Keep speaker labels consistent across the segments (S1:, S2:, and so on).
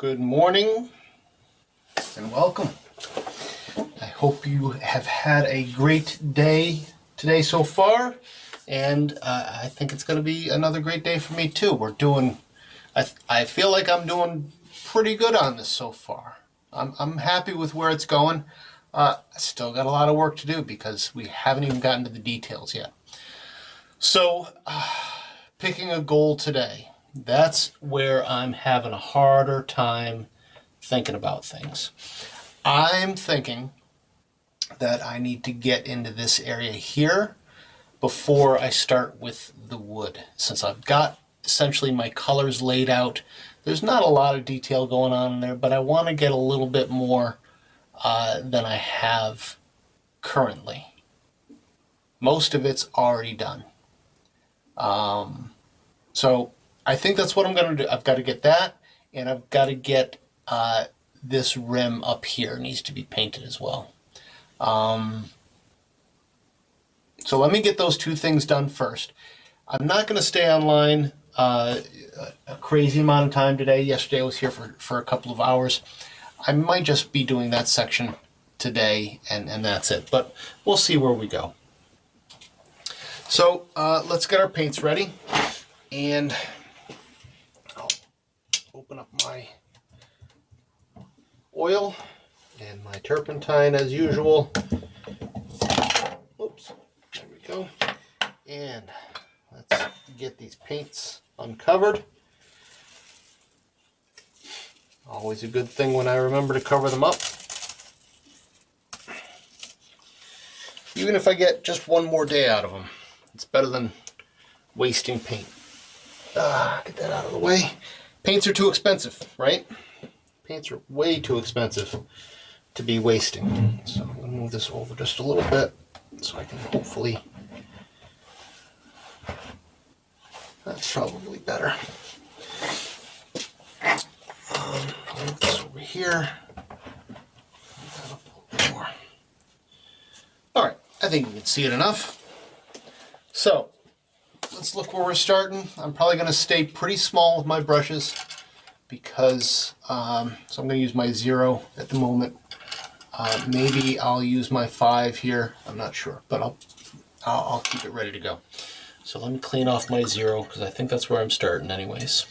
S1: Good morning and welcome. I hope you have had a great day today so far, and I think it's going to be another great day for me too. I feel like I'm doing pretty good on this so far. I'm happy with where it's going. I still got a lot of work to do because we haven't even gotten to the details yet. So, picking a goal today. That's where I'm having a harder time thinking about things. I'm thinking that I need to get into this area here before I start with the wood. Since I've got essentially my colors laid out, there's not a lot of detail going on in there, but I want to get a little bit more than I have currently. Most of it's already done. So I think that's what I'm going to do. I've got to get that, and I've got to get this rim up here needs to be painted as well. So let me get those two things done first. I'm not going to stay online a crazy amount of time today. Yesterday I was here for a couple of hours. I might just be doing that section today, and that's it. But we'll see where we go. So let's get our paints ready, and I'll open up my oil and my turpentine as usual. Oops, there we go. And let's get these paints uncovered. Always a good thing when I remember to cover them up. Even if I get just one more day out of them, it's better than wasting paint. Get that out of the way. Paints are too expensive, right? Paints are way too expensive to be wasting. So I'm going to move this over just a little bit so I can hopefully... That's probably better. Move this over here. Move that up a little bit more. Alright, I think you can see it enough. So, let's look where we're starting. I'm probably going to stay pretty small with my brushes because, so I'm going to use my 0 at the moment. Maybe I'll use my 5 here. I'm not sure, but I'll keep it ready to go. So let me clean off my 0 because I think that's where I'm starting anyways.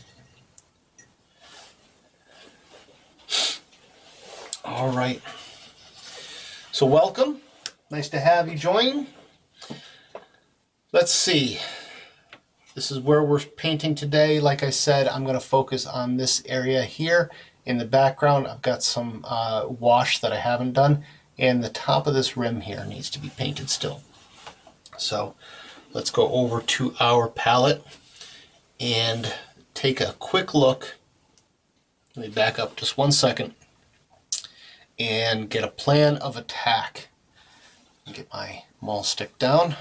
S1: All right. So welcome. Nice to have you join. Let's see. This is where we're painting today. Like I said, I'm going to focus on this area here. In the background, I've got some wash that I haven't done, and the top of this rim here needs to be painted still. So let's go over to our palette and take a quick look. Let me back up just 1 second and get a plan of attack. Get my maul stick down.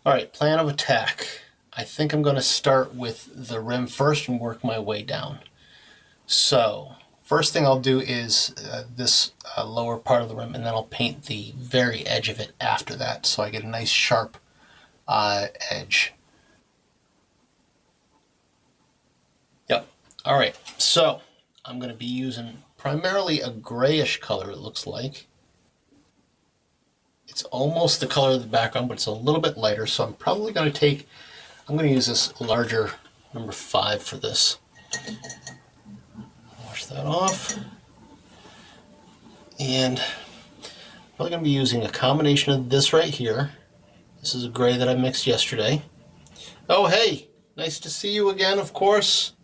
S1: All right, plan of attack. I think I'm going to start with the rim first and work my way down. So first thing I'll do is this lower part of the rim, and then I'll paint the very edge of it after that so I get a nice sharp edge. Yep. All right, so I'm going to be using primarily a grayish color, it looks like. It's almost the color of the background, but it's a little bit lighter, so I'm probably going to use this larger number 5 for this. Wash that off. And I'm probably going to be using a combination of this right here. This is a gray that I mixed yesterday. Oh, hey! Nice to see you again, of course.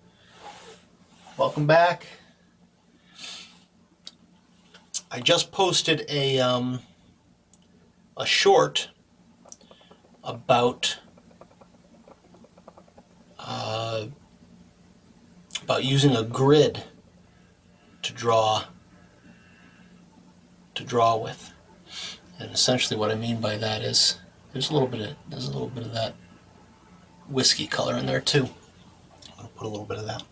S1: Welcome back. I just posted a short about using a grid to draw with, and essentially what I mean by that is there's a little bit of that whiskey color in there too. I'm going to put a little bit of that.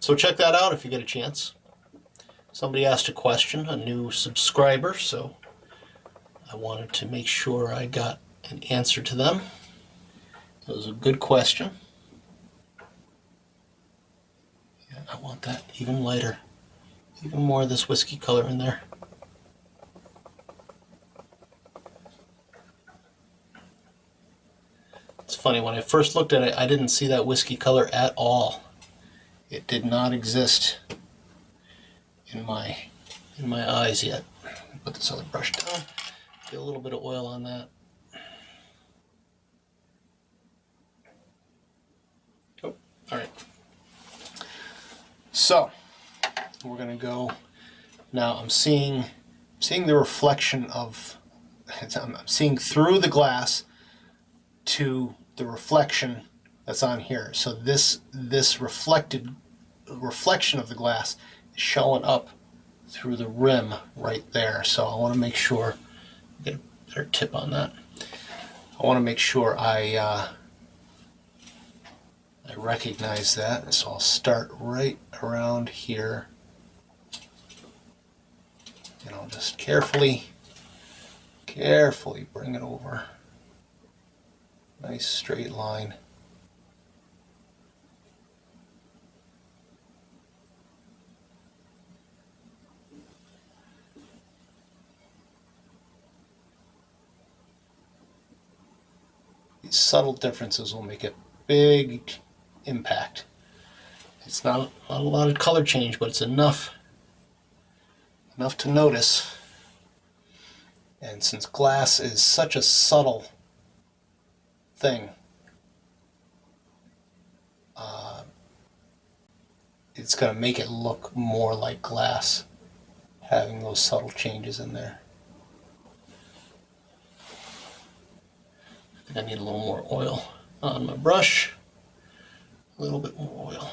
S1: So check that out if you get a chance. Somebody asked a question, a new subscriber, so I wanted to make sure I got an answer to them. It was a good question. Yeah, I want that even lighter. Even more of this whiskey color in there. It's funny, when I first looked at it, I didn't see that whiskey color at all. It did not exist in my eyes yet. Put this other brush down. Get a little bit of oil on that. Oh, all right. So we're gonna go now. I'm seeing the reflection of. I'm seeing through the glass to the reflection that's on here. So this reflection of the glass is showing up through the rim right there. So I want to make sure, get a better tip on that. I want to make sure I recognize that. So I'll start right around here, and I'll just carefully bring it over. Nice straight line. These subtle differences will make a big impact. It's not a lot of color change, but it's enough to notice. And since glass is such a subtle thing, it's going to make it look more like glass, having those subtle changes in there. I think I need a little more oil on my brush. A little bit more oil.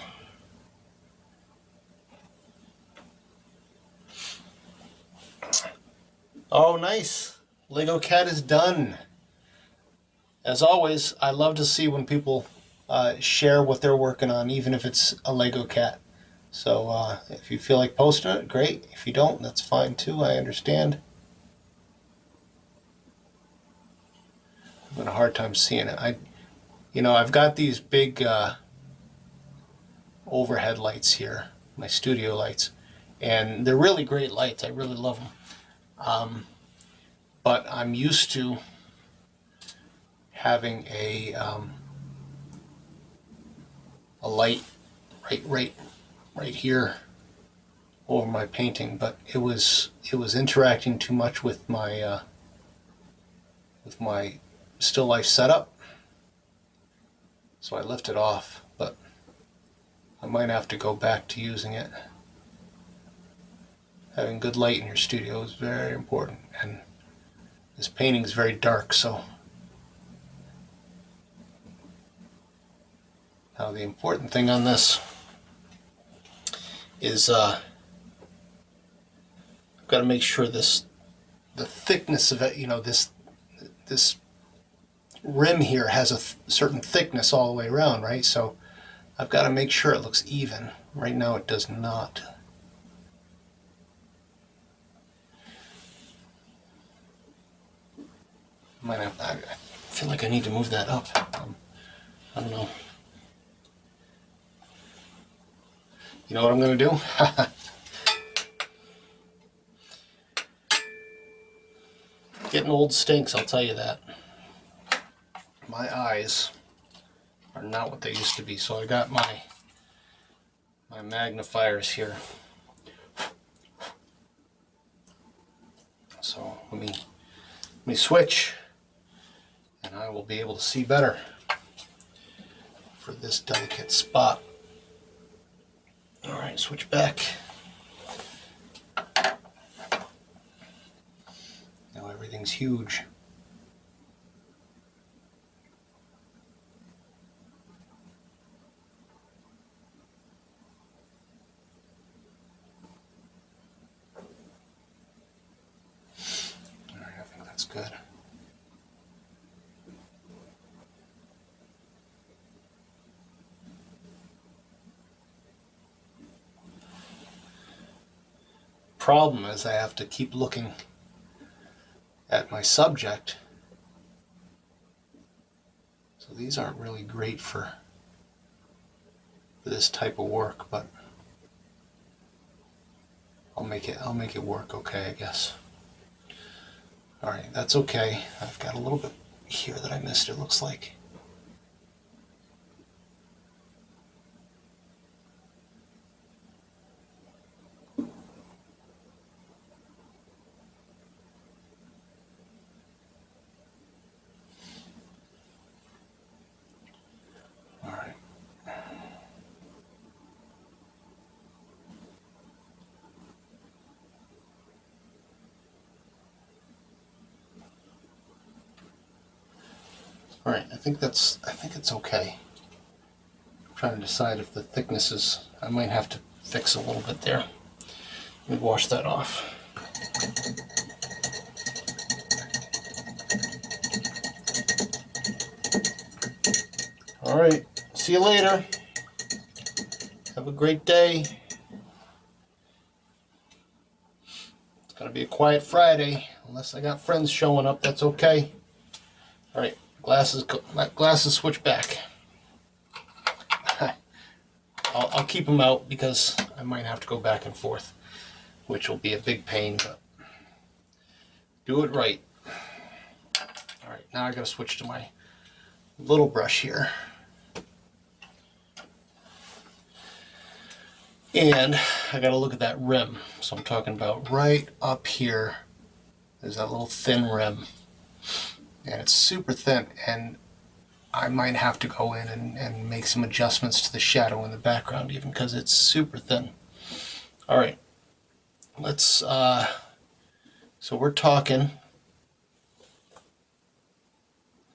S1: Oh, nice. Lego cat is done. As always, I love to see when people share what they're working on, even if it's a Lego cat. So if you feel like posting it, great. If you don't, that's fine too. I understand. I'm having a hard time seeing it. I've got these big overhead lights here, my studio lights, and they're really great lights. I really love them. But I'm used to having a light right here over my painting, but it was interacting too much with my still life setup, so I left it off. But I might have to go back to using it. Having good light in your studio is very important, and this painting is very dark, so now the important thing on this is I've got to make sure the thickness of it, this rim here has a certain thickness all the way around, right? So I've got to make sure it looks even. Right now it does not. I feel like I need to move that up. I don't know. You know what I'm going to do? Getting old stinks, I'll tell you that. My eyes are not what they used to be, so I got my magnifiers here. So let me switch, and I will be able to see better for this delicate spot. All right, switch back. Now everything's huge. All right, I think that's good. Problem is I have to keep looking at my subject. So these aren't really great for this type of work, but I'll make it work okay, I guess. All right, that's okay. I've got a little bit here that I missed, it looks like. All right. All right, I think it's okay. I'm trying to decide if the thickness is, I might have to fix a little bit there. Let me wash that off. All right, see you later. Have a great day. It's gonna be a quiet Friday, unless I got friends showing up, that's okay. All right, glasses switch back. I'll keep them out because I might have to go back and forth, which will be a big pain, but do it right. All right, now I gotta switch to my little brush here. And I gotta look at that rim. So I'm talking about right up here. There's that little thin rim. And it's super thin, and I might have to go in and make some adjustments to the shadow in the background even because it's super thin. All right, let's, so we're talking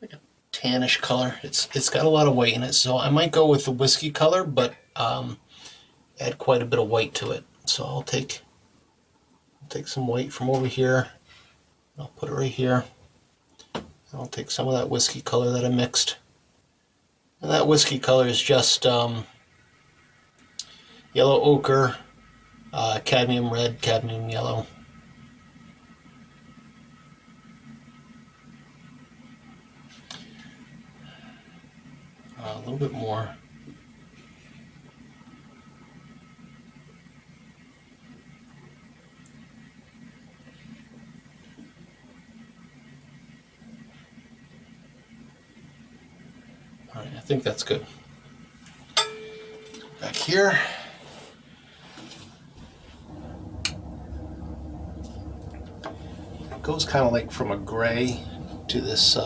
S1: like a tannish color. It's got a lot of white in it, so I might go with the whiskey color, but add quite a bit of white to it. So I'll take some white from over here. I'll put it right here. I'll take some of that whiskey color that I mixed. And that whiskey color is just yellow ochre, cadmium red, cadmium yellow. A little bit more. All right, I think that's good. Back here. It goes kind of like from a gray to this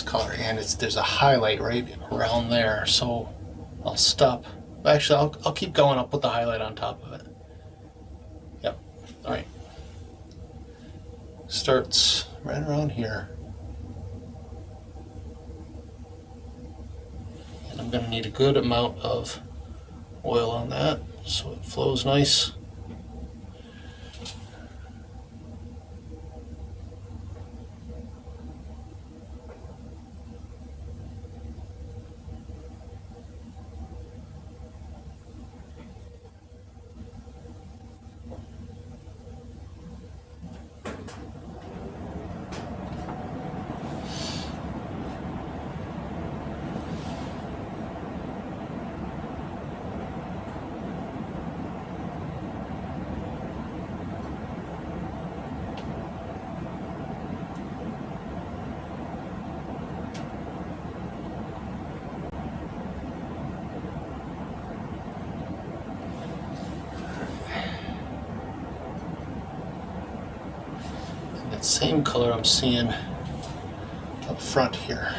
S1: color, and there's a highlight right around there. So I'll stop. Actually, I'll keep going. I'll put the highlight on top of it. Yep. All right. Starts right around here. I'm going to need a good amount of oil on that so it flows nice. That same color I'm seeing up front here.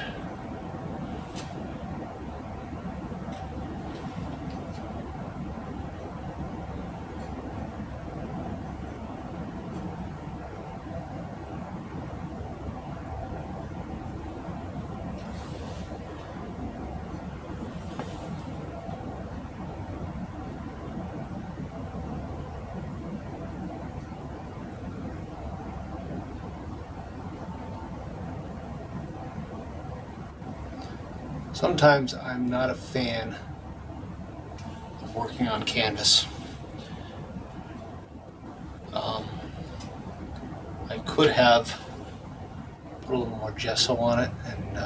S1: Sometimes I'm not a fan of working on canvas. I could have put a little more gesso on it and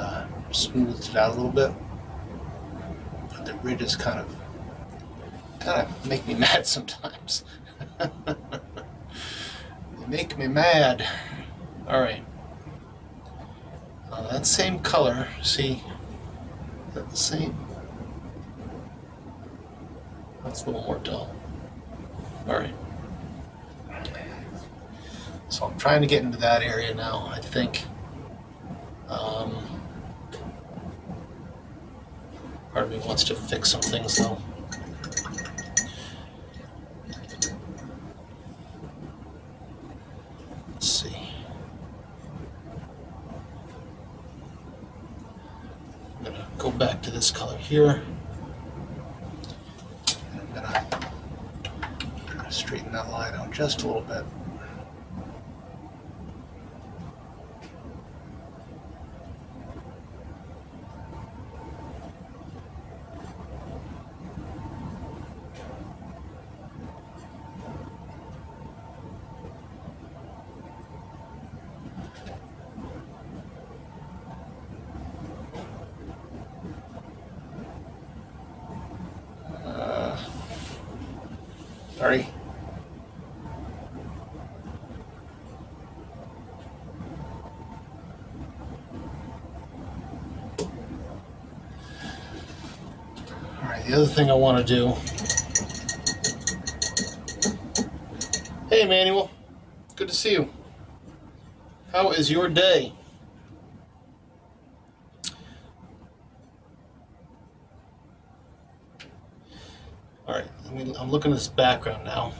S1: smoothed it out a little bit, but the ridge is kind of kind of make me mad sometimes. They make me mad. All right. That same color, see, is that the same? That's a little more dull. All right. So I'm trying to get into that area now, I think. Part of me wants to fix some things though. Let's see. I'm gonna go back to this color here. And I'm gonna try to straighten that line out just a little bit. Sorry. All right, the other thing I want to do. Hey, Emmanuel. Good to see you. How is your day? All right, I'm looking at this background now.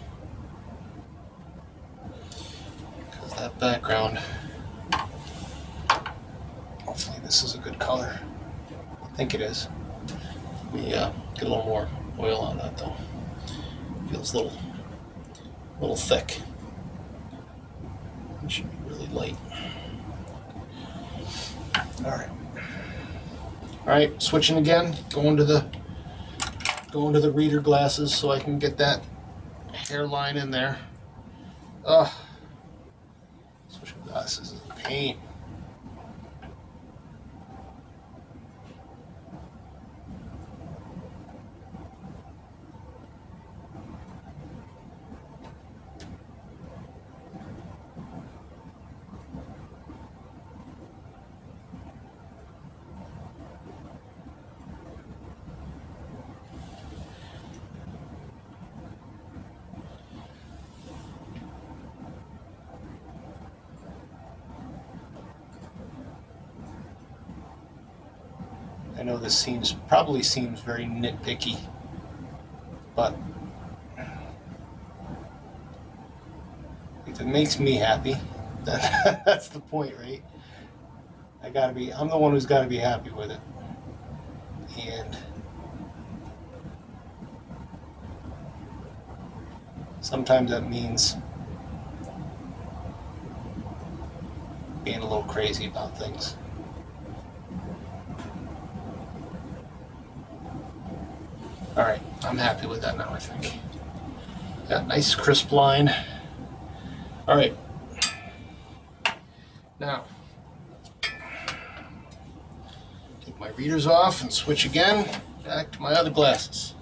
S1: Because that background, hopefully this is a good color. I think it is. Let me get a little more oil on that though. Feels a little thick. It should be really light. All right. All right, switching again, going to the reader glasses so I can get that hairline in there. Ugh. Switching glasses is a pain. I know this probably seems very nitpicky, but if it makes me happy, then that's the point, right? I'm the one who's got to be happy with it. And sometimes that means being a little crazy about things. All right, I'm happy with that now, I think. Got a nice crisp line. All right. Now, take my readers off and switch again back to my other glasses.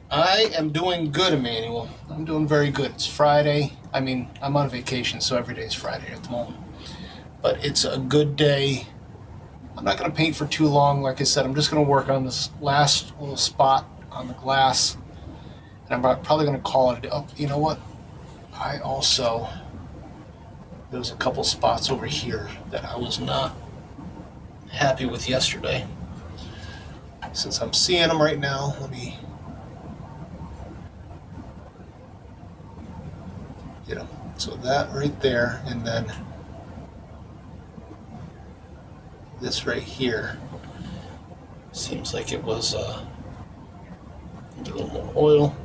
S1: I am doing good, Emmanuel. I'm doing very good. It's Friday. I mean, I'm on vacation, so every day is Friday at the moment. But it's a good day. I'm not going to paint for too long. Like I said, I'm just going to work on this last little spot on the glass. And I'm probably going to call it. Oh, you know what? There was a couple spots over here that I was not happy with yesterday. Since I'm seeing them right now, let me get them. So that right there, and then this right here seems like it was a little more oil.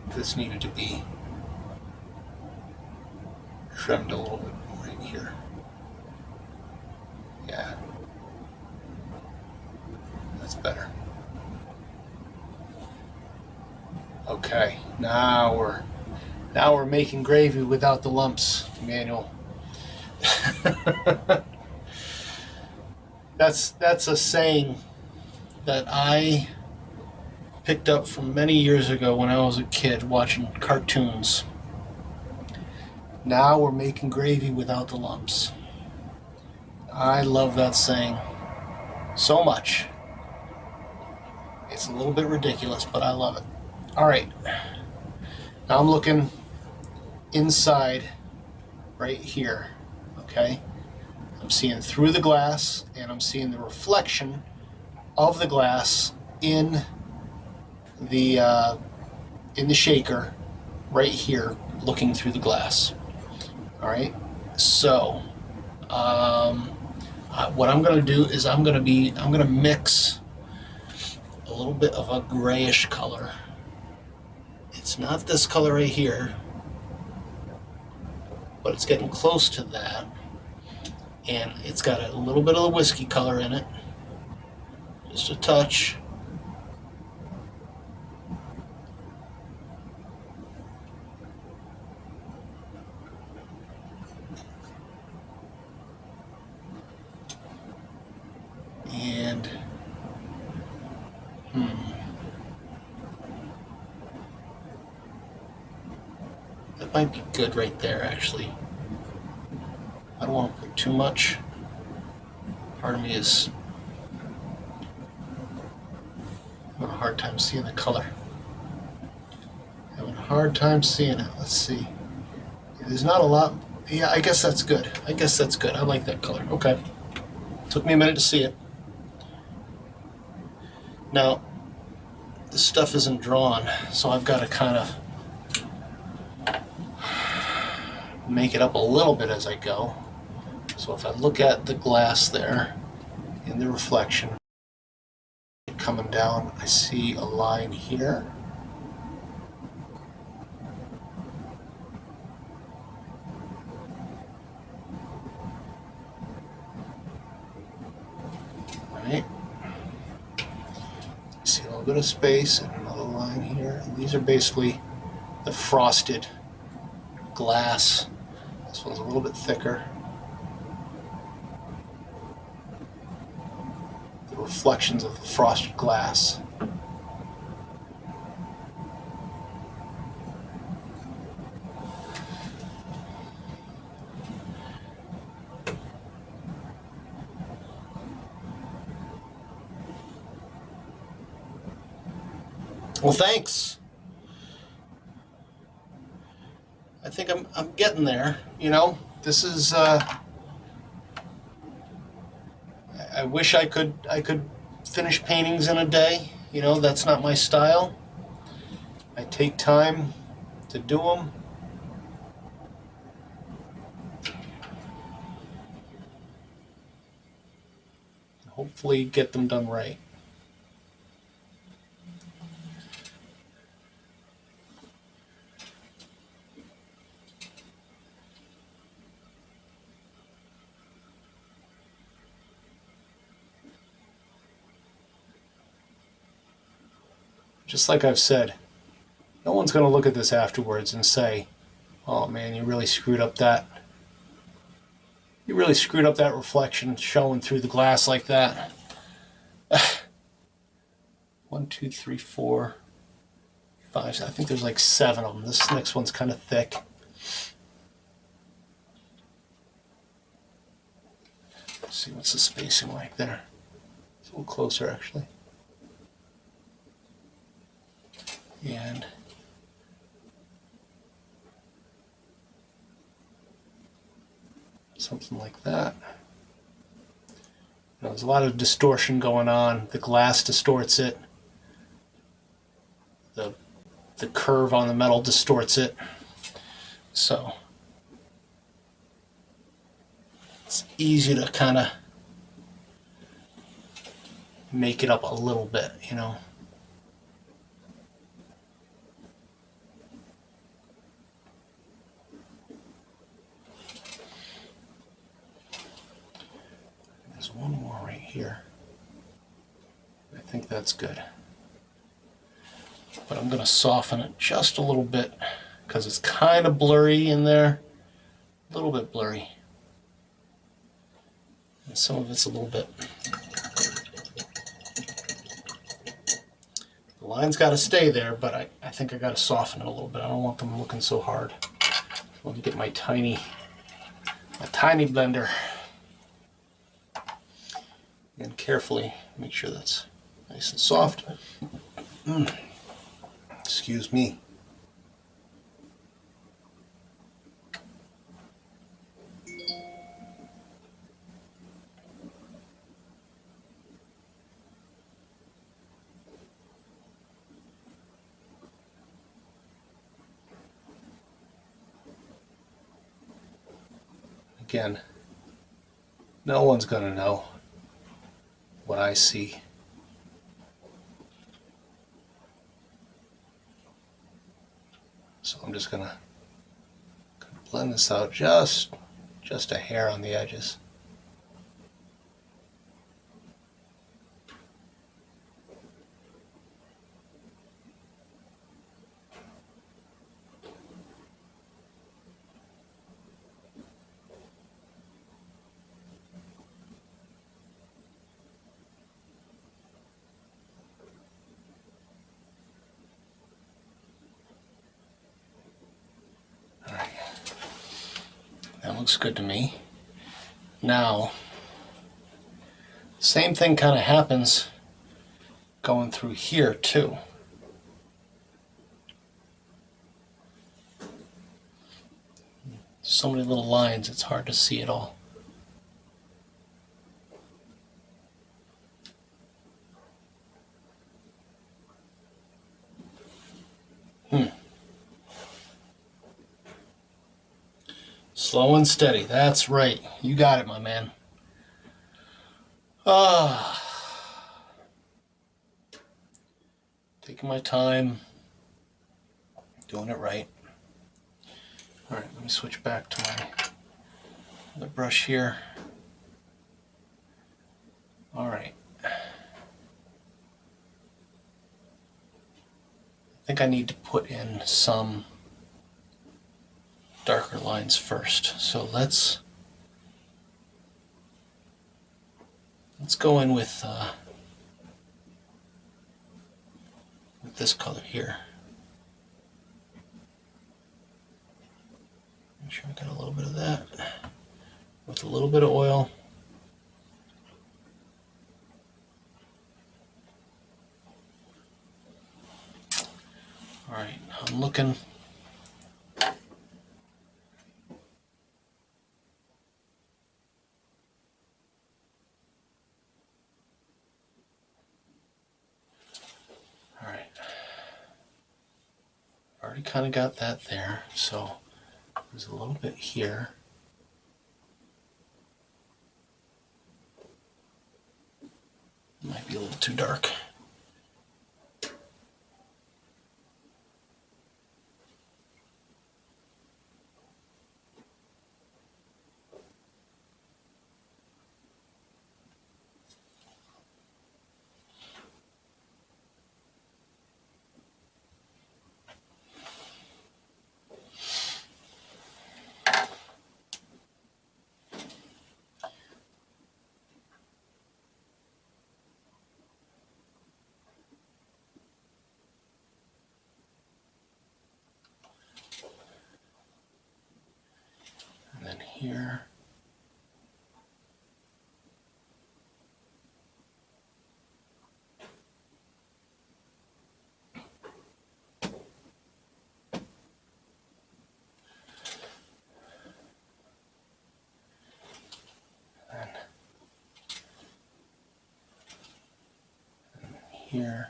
S1: This needed to be trimmed a little bit right here. Yeah, that's better. Okay, now we're making gravy without the lumps, Emmanuel. That's a saying that I picked up from many years ago when I was a kid watching cartoons. Now we're making gravy without the lumps. I love that saying so much. It's a little bit ridiculous, but I love it. All right. Now I'm looking inside right here, okay? I'm seeing through the glass, and I'm seeing the reflection of the glass in the shaker right here, looking through the glass. All right. So, what I'm going to do is I'm going to mix a little bit of a grayish color. It's not this color right here, but it's getting close to that, and it's got a little bit of the whiskey color in it, just a touch. And that might be good right there, actually. I don't want to put too much. Part of me is having a hard time seeing the color. Having a hard time seeing it. Let's see. There's not a lot. Yeah, I guess that's good. I guess that's good. I like that color. Okay. Took me a minute to see it. Now, this stuff isn't drawn, so I've got to kind of make it up a little bit as I go. So if I look at the glass there in the reflection coming down, I see a line here. Right. See a little bit of space and another line here. And these are basically the frosted glass. This one's a little bit thicker. The reflections of the frosted glass. Well, thanks. I think I'm getting there. You know, this is. I wish I could finish paintings in a day. You know, that's not my style. I take time to do them. Hopefully, get them done right. Just like I've said, no one's going to look at this afterwards and say, oh man, you really screwed up that. You really screwed up that reflection showing through the glass like that. 1, 2, 3, 4, 5. I think there's like 7 of them. This next one's kind of thick. Let's see, what's the spacing like there? It's a little closer actually. And something like that. You know, there's a lot of distortion going on. The glass distorts it. The curve on the metal distorts it. So it's easy to kind of make it up a little bit, you know. There's one more right here. I think that's good. But I'm going to soften it just a little bit because it's kind of blurry in there. A little bit blurry. And some of it's a little bit. The line's got to stay there, but I think I got to soften it a little bit. I don't want them looking so hard. Let me get my tiny blender. And carefully make sure that's nice and soft. Excuse me. Again, no one's going to know what I see. So I'm just going to blend this out just a hair on the edges. That looks good to me. Now, same thing kind of happens going through here too. So many little lines, it's hard to see it all. Slow and steady, that's right. You got it, my man. Taking my time, doing it right. All right, let me switch back to my other brush here. All right. I think I need to put in some darker lines first. So let's go in with this color here. Make sure I got a little bit of that with a little bit of oil. All right, I'm looking. All right, already kind of got that there, so there's a little bit here. Might be a little too dark. And then here. And here.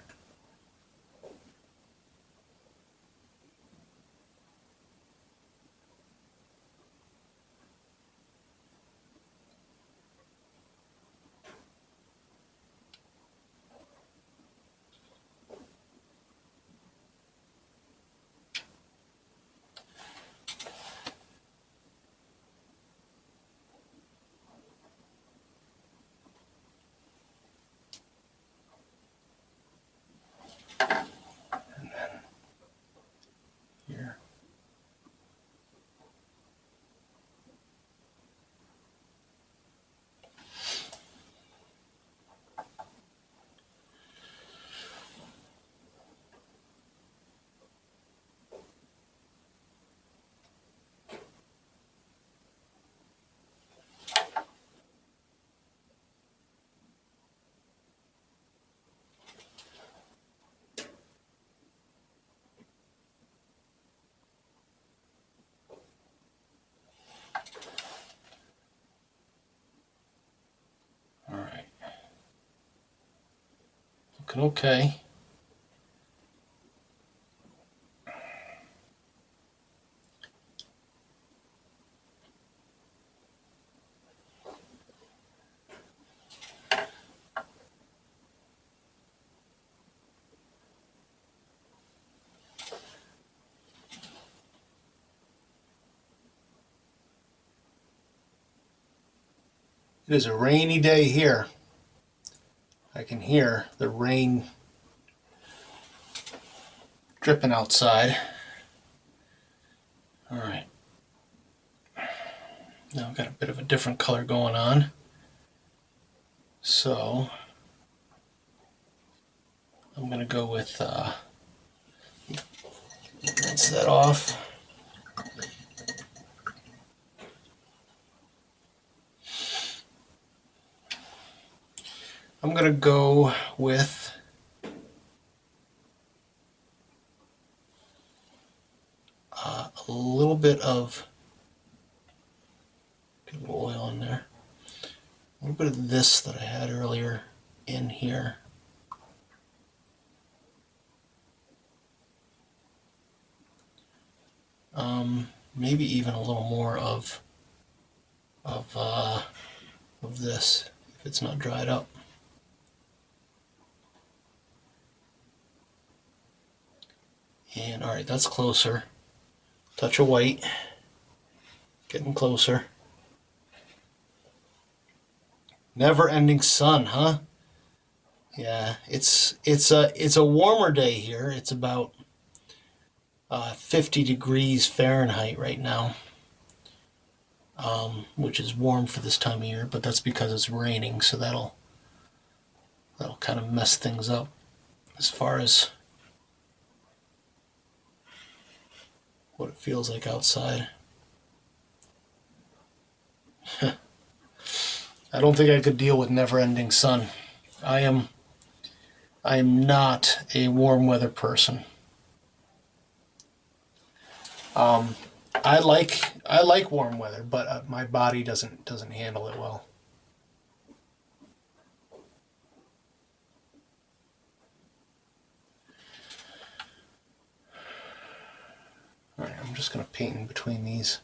S1: Looking okay. It is a rainy day here. I can hear the rain dripping outside. All right. Now I've got a bit of a different color going on. So I'm going to go with, rinse that off. I'm going to go with a little bit of oil in there. A little bit of this that I had earlier in here. Maybe even a little more of this if it's not dried up. And all right, that's closer. Touch of white, getting closer. Never-ending sun, huh? Yeah, it's a warmer day here. It's about 50 degrees Fahrenheit right now, which is warm for this time of year, but that's because it's raining, so that'll kind of mess things up as far as what it feels like outside. I don't think I could deal with never-ending sun. I am not a warm weather person. I like warm weather, but my body doesn't handle it well. All right, I'm just going to paint in between these.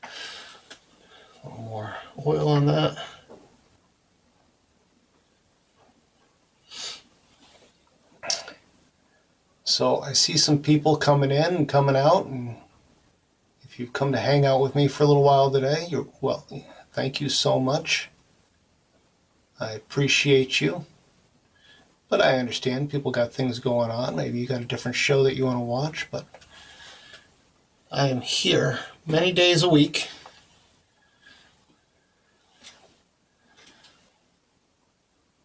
S1: A little more oil on that. So I see some people coming in and coming out, and if you've come to hang out with me for a little while today, well, thank you so much. I appreciate you. But I understand people got things going on. Maybe you got a different show that you want to watch, but I am here many days a week.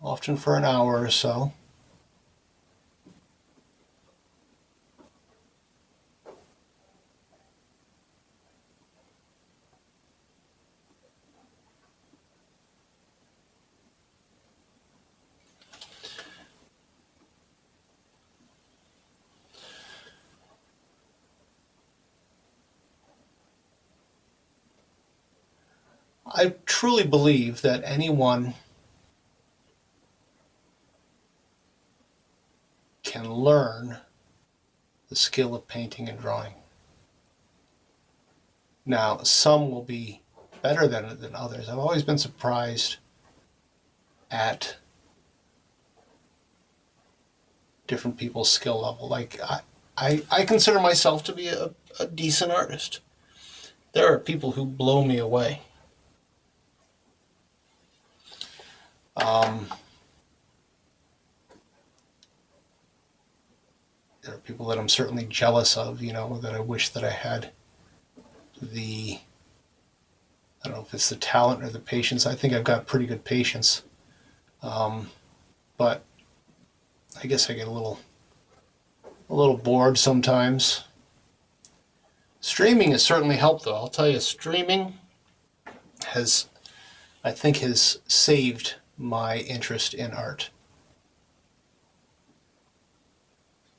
S1: Often for an hour or so. I truly believe that anyone can learn the skill of painting and drawing. Now, some will be better than others. I've always been surprised at different people's skill level. Like, I consider myself to be a decent artist. There are people who blow me away. There are people that I'm certainly jealous of, that I wish that I had I don't know if it's the talent or the patience. I think I've got pretty good patience. But I guess I get a little bored sometimes. Streaming has certainly helped, though. I'll tell you, streaming I think has saved my interest in art.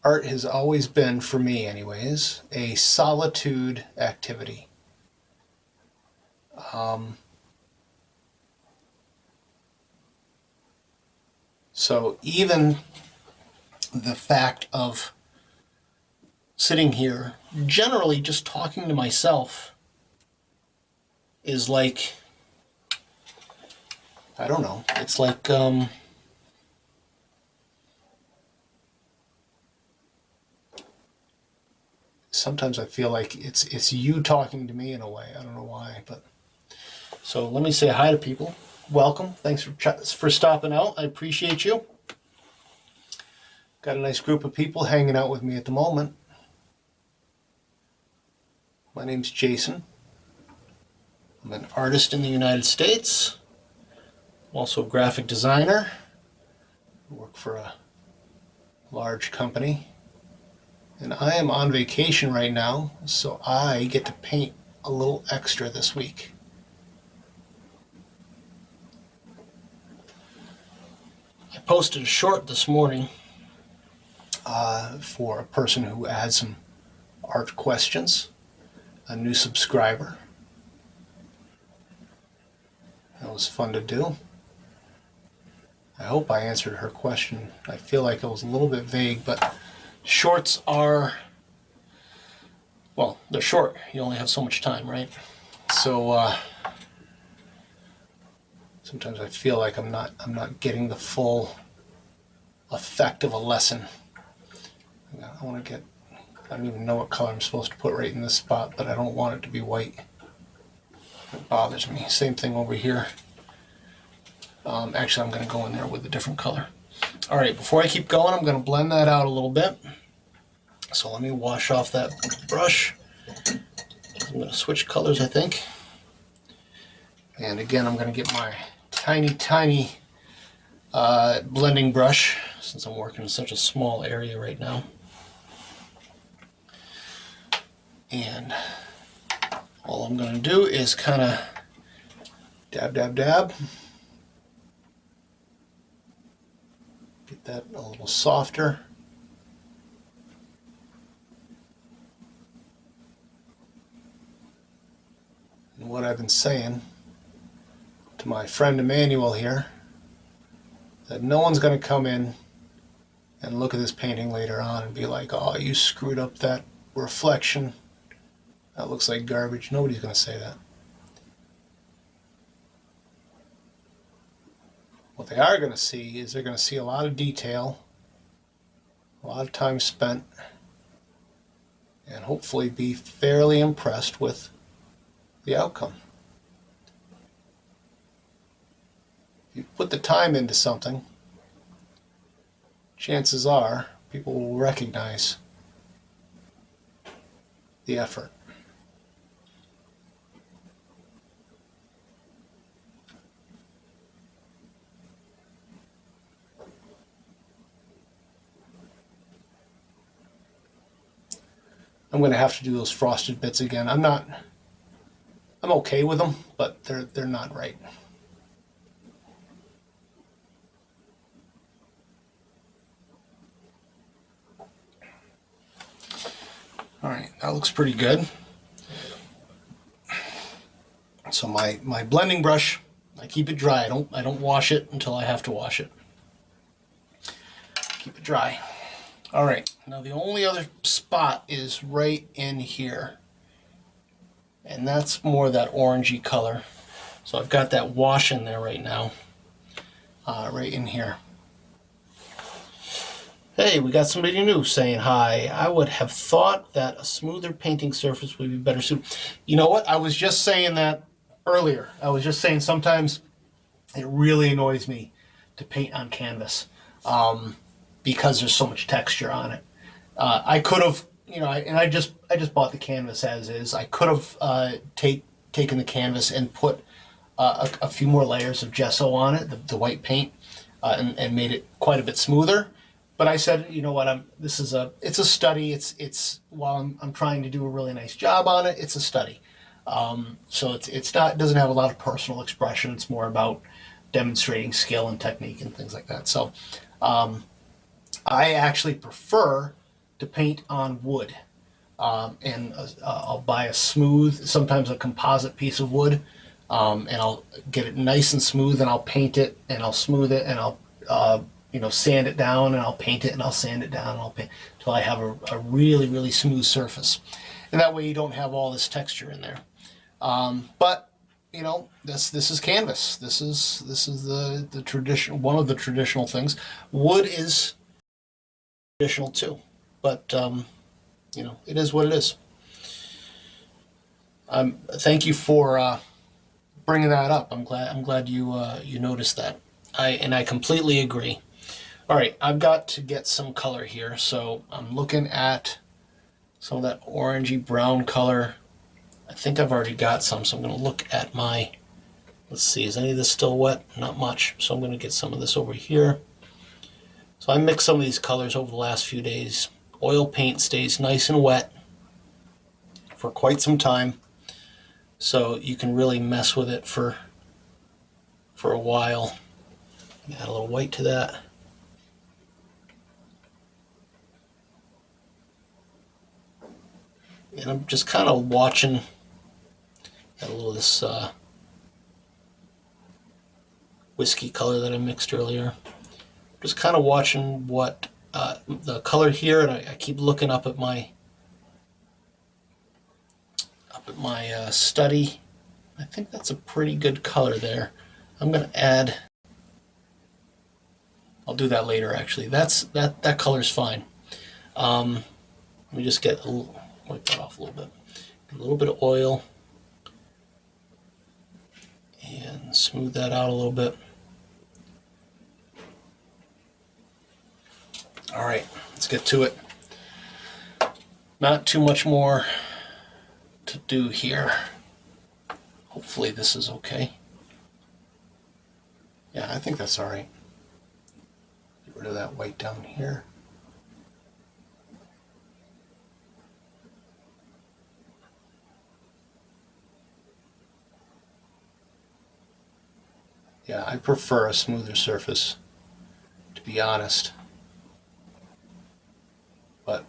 S1: art has always been, for me anyways, a solitude activity. So even the fact of sitting here, generally just talking to myself, is like, I don't know, it's like, sometimes I feel like it's you talking to me in a way. I don't know why, but so let me say hi to people. Welcome. Thanks for stopping out. I appreciate you. Got a nice group of people hanging out with me at the moment. My name's Jason. I'm an artist in the United States. I'm also a graphic designer. I work for a large company. And I am on vacation right now, so I get to paint a little extra this week. I posted a short this morning for a person who had some art questions, a new subscriber. That was fun to do. I hope I answered her question. I feel like it was a little bit vague, but shorts are, well, they're short. You only have so much time, right? So sometimes I feel like I'm not getting the full effect of a lesson. I want to get, I don't even know what color I'm supposed to put right in this spot, but I don't want it to be white. It bothers me. Same thing over here. Actually, I'm going to go in there with a different color. All right, before I keep going, I'm going to blend that out a little bit. So let me wash off that brush. I'm going to switch colors, I think. And again, I'm going to get my tiny blending brush, since I'm working in such a small area right now. And all I'm going to do is kind of dab, dab, dab. Get that a little softer. And what I've been saying to my friend Emmanuel here, that no one's going to come in and look at this painting later on and be like, oh, you screwed up that reflection. That looks like garbage. Nobody's going to say that. What they are going to see is they're going to see a lot of detail, a lot of time spent, and hopefully be fairly impressed with the outcome. If you put the time into something, chances are people will recognize the effort. I'm going to have to do those frosted bits again. I'm okay with them, but they're not right. All right, that looks pretty good. So my blending brush, I keep it dry. I don't wash it until I have to wash it. Keep it dry. All right, now the only other spot is right in here. And that's more that orangey color. So I've got that wash in there right now. Right in here. Hey, we got somebody new saying hi. I would have thought that a smoother painting surface would be better suited. You know what? I was just saying that earlier. I was just saying sometimes it really annoys me to paint on canvas because there's so much texture on it. I could have, you know, I just bought the canvas as is. I could have taken the canvas and put a few more layers of gesso on it, the white paint, and made it quite a bit smoother. But I said, you know what? It's a study. It's while I'm trying to do a really nice job on it, it's a study. So it doesn't have a lot of personal expression. It's more about demonstrating skill and technique and things like that. So I actually prefer to paint on wood. And I'll buy a smooth, sometimes a composite piece of wood, and I'll get it nice and smooth, and I'll paint it, and I'll smooth it, and I'll sand it down, and I'll paint it, and I'll sand it down, and I'll paint until I have a really, really smooth surface. And that way you don't have all this texture in there. But this is canvas. This is the tradition, one of the traditional things. Wood is traditional too, but it is what it is. Thank you for bringing that up. I'm glad you noticed that. I completely agree. All right, I've got to get some color here, so I'm looking at some of that orangey brown color. I think I've already got some, so I'm going to look at my, let's see, is any of this still wet? Not much, so I'm going to get some of this over here. So I mixed some of these colors over the last few days. Oil paint stays nice and wet for quite some time, so you can really mess with it for a while. Add a little white to that. And I'm just kind of watching. Got a little of this whiskey color that I mixed earlier. Just kind of watching what the color here, and I keep looking up at my study. I think that's a pretty good color there. I'm going to add. I'll do that later. Actually, that color's fine. Let me just wipe that off a little bit. A little bit of oil. And smooth that out a little bit. All right, let's get to it. Not too much more to do here. Hopefully this is okay. Yeah, I think that's all right. Get rid of that white down here. Yeah, I prefer a smoother surface, to be honest. But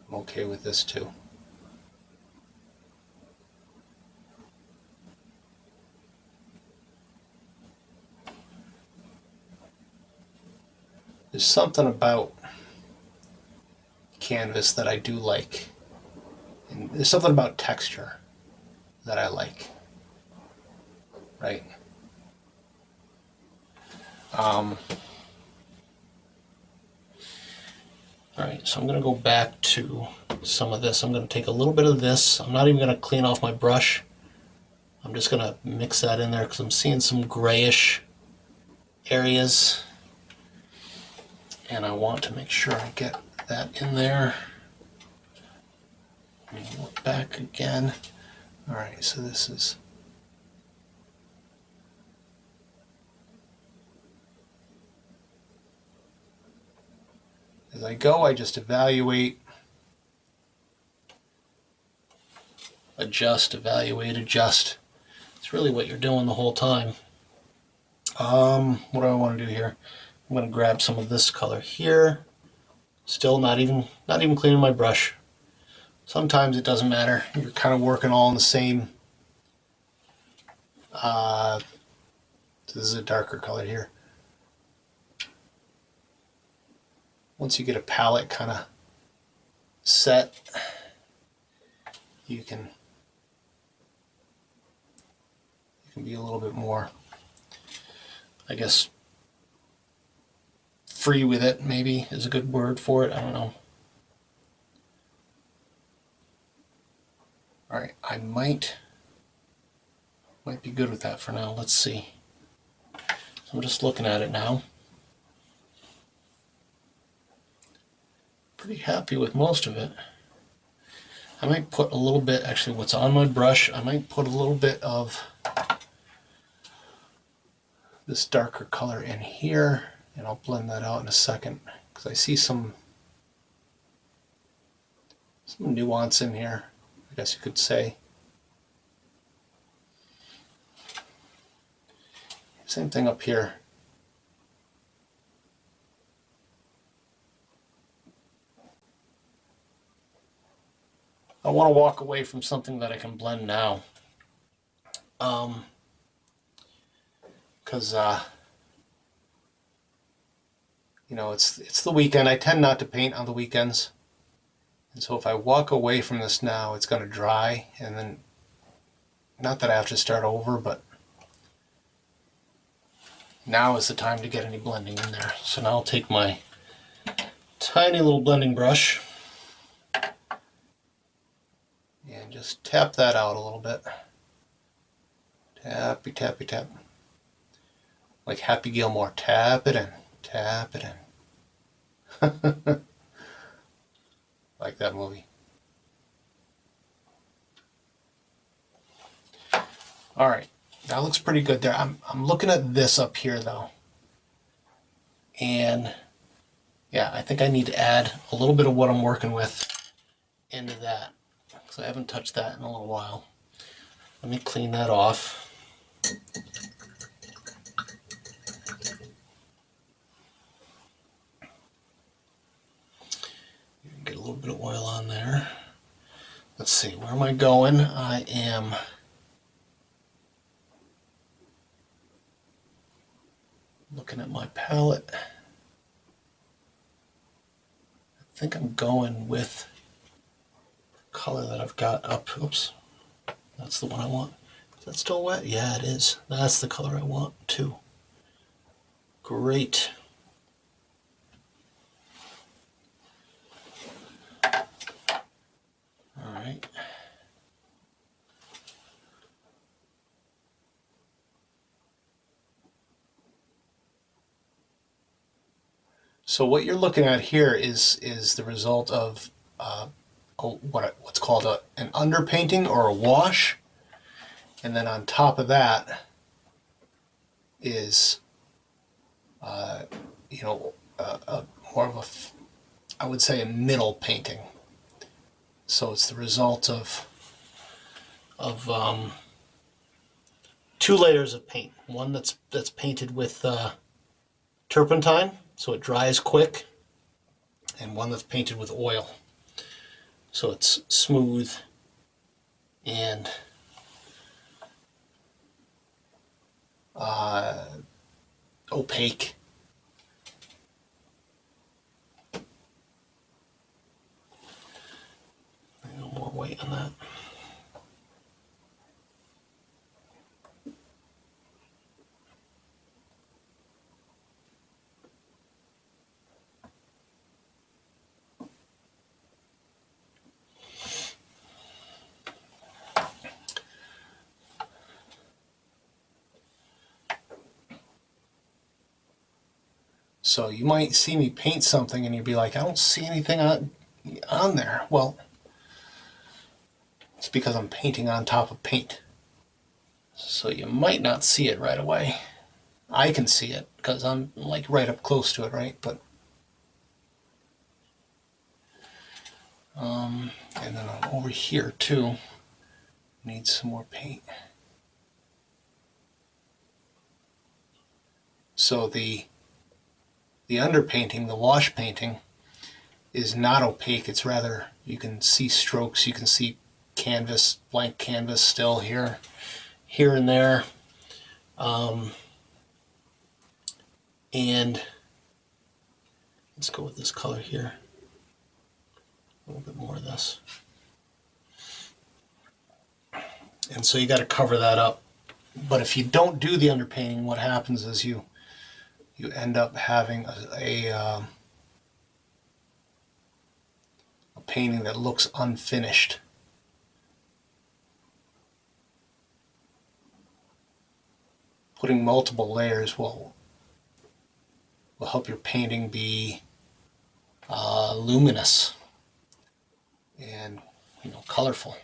S1: I'm okay with this too. There's something about canvas that I do like. And there's something about texture that I like. Right? Alright, so I'm going to go back to some of this. I'm going to take a little bit of this. I'm not even going to clean off my brush. I'm just going to mix that in there because I'm seeing some grayish areas. And I want to make sure I get that in there. Let me look back again. Alright, so this is... As I go, I just evaluate, adjust, evaluate, adjust. It's really what you're doing the whole time. What do I want to do here? I'm going to grab some of this color here. Still not even cleaning my brush. Sometimes it doesn't matter. You're kind of working all in the same. This is a darker color here. Once you get a palette kind of set, you can be a little bit more, I guess, free with it, maybe is a good word for it. I don't know. All right, I might be good with that for now. Let's see. So I'm just looking at it now. Pretty happy with most of it. I might put a little bit, actually what's on my brush, I might put a little bit of this darker color in here, and I'll blend that out in a second because I see some nuance in here, I guess you could say. Same thing up here. I want to walk away from something that I can blend now. Because you know, it's the weekend. I tend not to paint on the weekends. And so if I walk away from this now, it's going to dry, and then, not that I have to start over, but now is the time to get any blending in there. So now I'll take my tiny little blending brush and just tap that out a little bit. Tappy, tappy, tap. Like Happy Gilmore, tap it in, tap it in. Like that movie. All right, that looks pretty good there. I'm looking at this up here though, and yeah, I think I need to add a little bit of what I'm working with into that, because I haven't touched that in a little while. Let me clean that off. Get a little bit of oil on there. Let's see, where am I going? I am looking at my palette. I think I'm going with the color that I've got up. Oops, that's the one I want. Is that still wet? Yeah, it is. That's the color I want too. Great. All right. So what you're looking at here is the result of what's called an underpainting or a wash, and then on top of that is you know, more of a, I would say, a middle painting. So it's the result of two layers of paint. One that's painted with turpentine, so it dries quick, and one that's painted with oil, so it's smooth and opaque. A little more weight on that. So you might see me paint something and you'd be like, I don't see anything on there. Well, it's because I'm painting on top of paint. So you might not see it right away. I can see it because I'm like right up close to it, right? But and then over here too, need some more paint. So the underpainting, the wash painting, is not opaque. It's rather, you can see strokes, you can see canvas, blank canvas still here and there. And let's go with this color here. A little bit more of this. And so you got to cover that up. But if you don't do the underpainting, what happens is you end up having a painting that looks unfinished. Putting multiple layers will help your painting be luminous and, you know, colorful.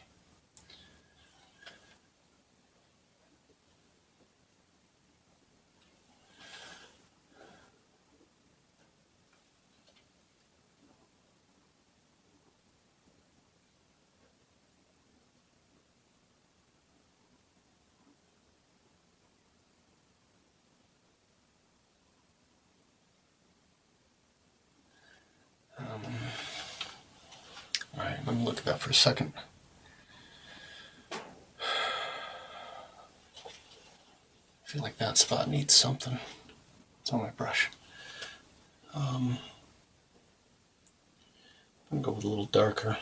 S1: All right, Let me look at that for a second. I feel like that spot needs something. It's on my brush. I'm gonna go with a little darker.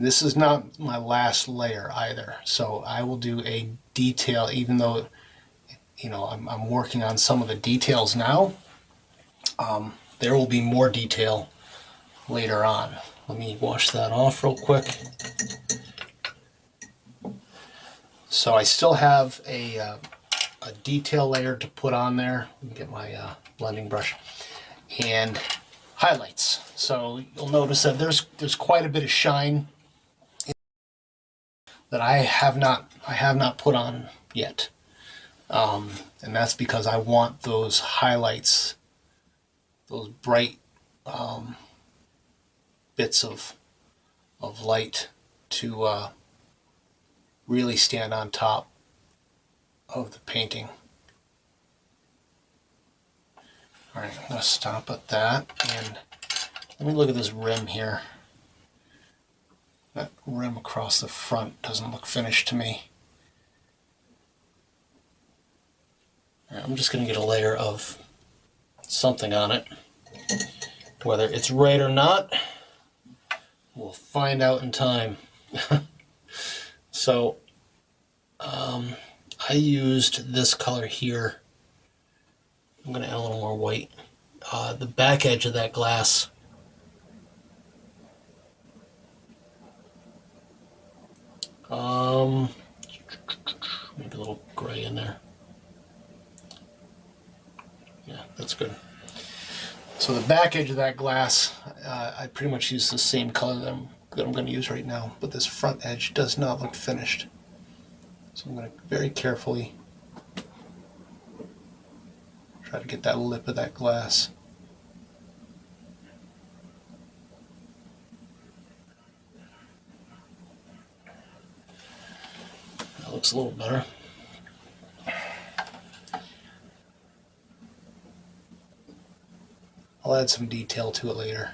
S1: This is not my last layer either, so I will do a detail, even though, you know, I'm working on some of the details now. There will be more detail later on. Let me wash that off real quick. So I still have a detail layer to put on there. Let me get my blending brush. And highlights. So you'll notice that there's quite a bit of shine that I have not put on yet, and that's because I want those highlights, those bright bits of light to really stand on top of the painting. All right, I'm going to stop at that, and let me look at this rim here. That rim across the front doesn't look finished to me. I'm just going to get a layer of something on it. Whether it's right or not, we'll find out in time. So I used this color here. I'm going to add a little more white. The back edge of that glass, maybe a little gray in there. Yeah, that's good. So the back edge of that glass, I pretty much use the same color that I'm going to use right now, but this front edge does not look finished. So I'm going to very carefully try to get that lip of that glass. That looks a little better. I'll add some detail to it later.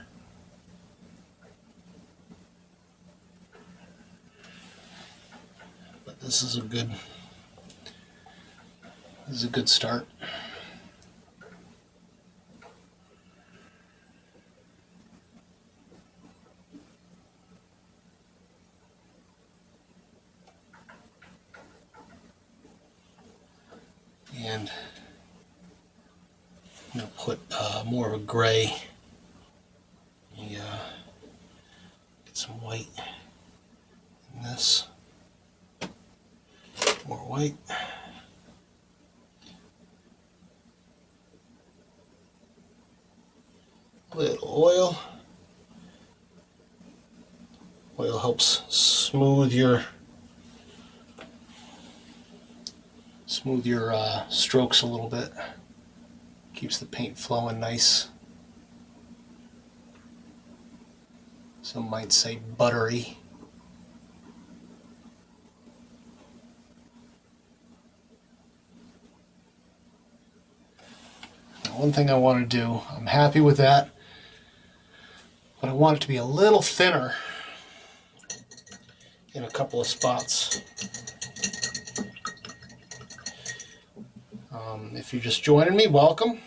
S1: But this is a good start. And I'm going to put more of a gray. Yeah, get some white in this. More white. Little oil. Oil helps smooth your strokes a little bit. Keeps the paint flowing nice. Some might say buttery. Now, one thing I want to do, I'm happy with that, but I want it to be a little thinner in a couple of spots. If you're just joining me, welcome.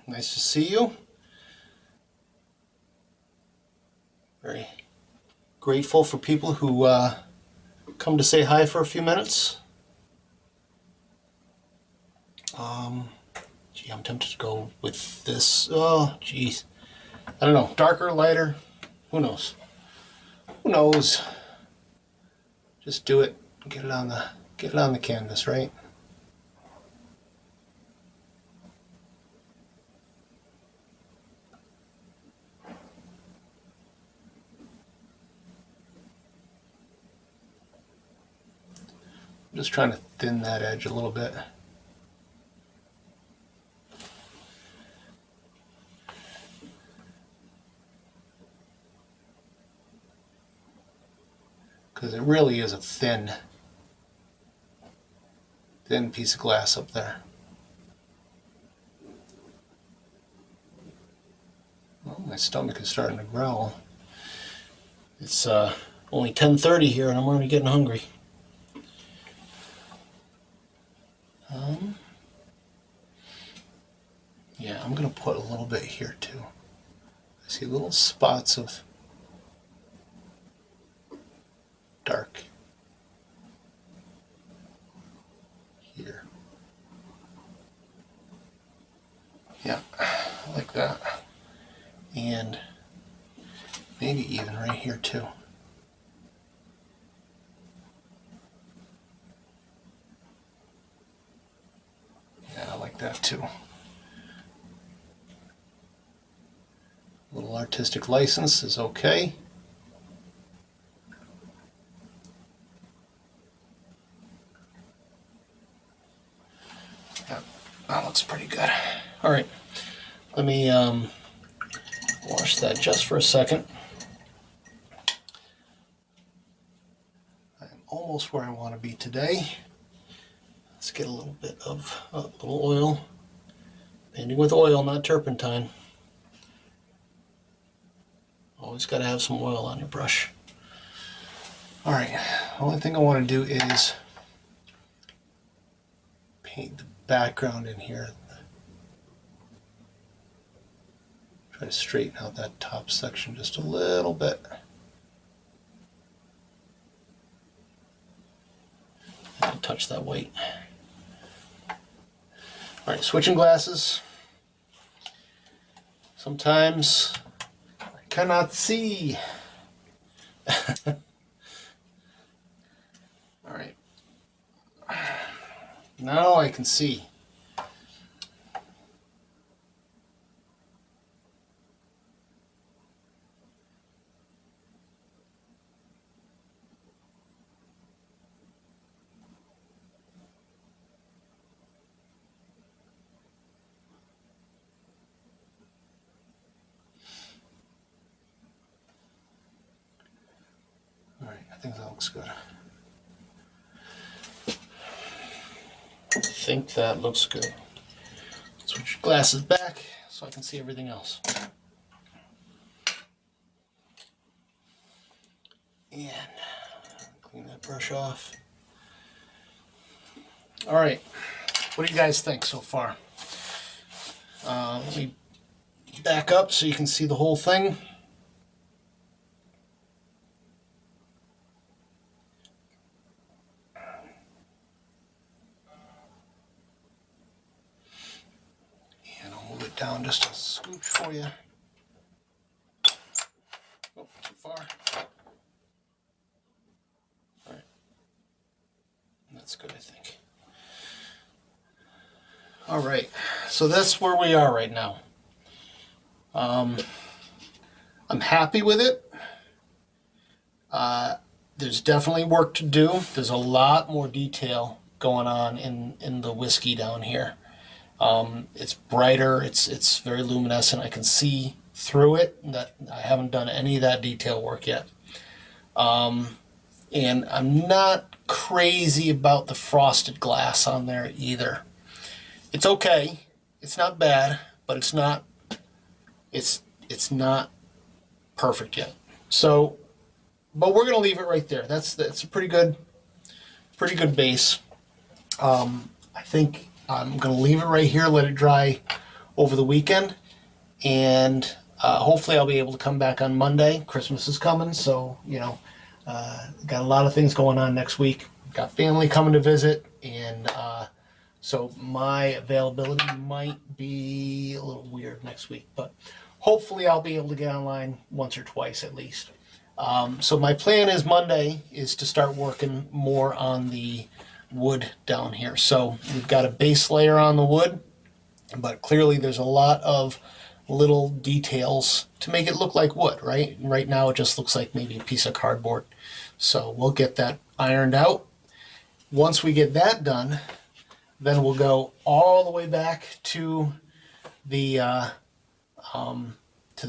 S1: Nice to see you. Very grateful for people who come to say hi for a few minutes. Gee, I'm tempted to go with this. Oh, geez. I don't know. Darker, lighter. Who knows? Who knows? Just do it. Get it on the canvas, right? I'm just trying to thin that edge a little bit. because it really is a thin piece of glass up there. Well, my stomach is starting to growl. It's only 10:30 here and I'm already getting hungry. Yeah, I'm going to put a little bit here too. I see little spots of dark here. Yeah, like that. And maybe even right here too. Yeah, I like that too. A little artistic license is okay. Yeah, that looks pretty good. All right, let me wash that just for a second. I'm almost where I want to be today. Let's get a little bit of a little oil. Painting with oil, not turpentine. Always got to have some oil on your brush. All right, the only thing I want to do is paint the background in here. Try to straighten out that top section just a little bit. And touch that white. All right, switching glasses. Sometimes I cannot see. All right. Now I can see. All right, I think that looks good. I think that looks good. Switch your glasses back so I can see everything else. And clean that brush off. All right, what do you guys think so far? Let me back up so you can see the whole thing. And I'll move it down just a scooch for you. Oh, too far. All right, that's good, I think. All right, so that's where we are right now. I'm happy with it. There's definitely work to do. There's a lot more detail going on in the whiskey down here. It's brighter. It's very luminescent. I can see through it. That I haven't done any of that detail work yet. And I'm not crazy about the frosted glass on there either. It's okay. It's not bad, but it's not perfect yet. So, but we're gonna leave it right there. That's a pretty good base. I think I'm gonna leave it right here, let it dry over the weekend, and hopefully I'll be able to come back on Monday. Christmas is coming, so you know, got a lot of things going on next week. Got family coming to visit, and so my availability might be a little weird next week, but hopefully I'll be able to get online once or twice at least. So my plan is Monday is to start working more on the wood down here. So we've got a base layer on the wood, but clearly there's a lot of little details to make it look like wood, right? Right now it just looks like maybe a piece of cardboard. So we'll get that ironed out. Once we get that done, then we'll go all the way back to the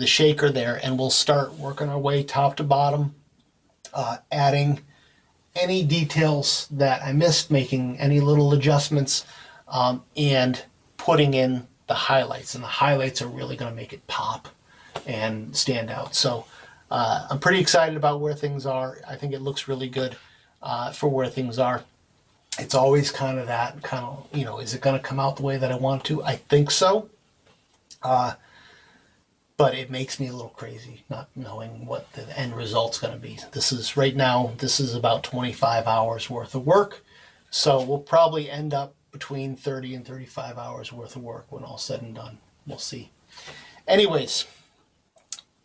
S1: shaker there, and we'll start working our way top to bottom, adding any details that I missed, making any little adjustments, and putting in the highlights. And the highlights are really going to make it pop and stand out. So I'm pretty excited about where things are. I think it looks really good for where things are. It's always kind of that kind of, is it going to come out the way that I want to? I think so. But it makes me a little crazy not knowing what the end result's going to be. This is about 25 hours worth of work. So we'll probably end up between 30 and 35 hours worth of work when all said and done. We'll see. Anyways,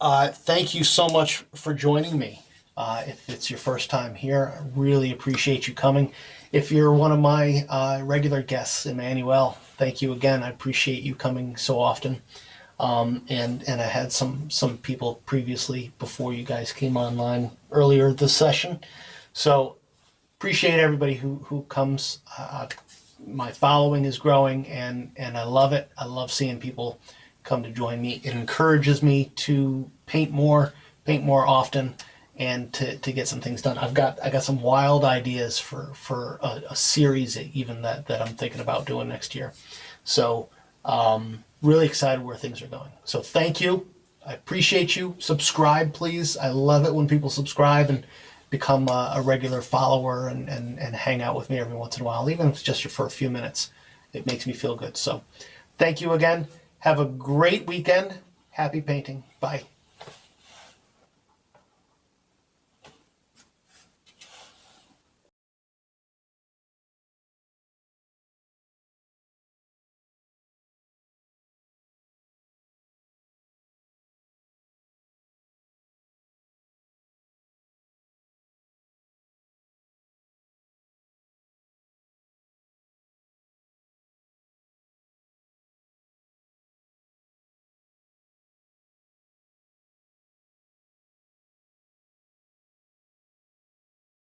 S1: thank you so much for joining me. If it's your first time here, I really appreciate you coming. If you're one of my regular guests, Emmanuel, thank you again. I appreciate you coming so often. And I had some people previously before you guys came online earlier this session. So appreciate everybody who comes. My following is growing, and I love it. I love seeing people come to join me. It encourages me to paint more often, and to get some things done. I got some wild ideas for a series even that I'm thinking about doing next year. So really excited where things are going. So thank you. I appreciate you. Subscribe, please. I love it when people subscribe and become a regular follower and hang out with me every once in a while, even if it's just for a few minutes. It makes me feel good. So thank you again. Have a great weekend. Happy painting. Bye.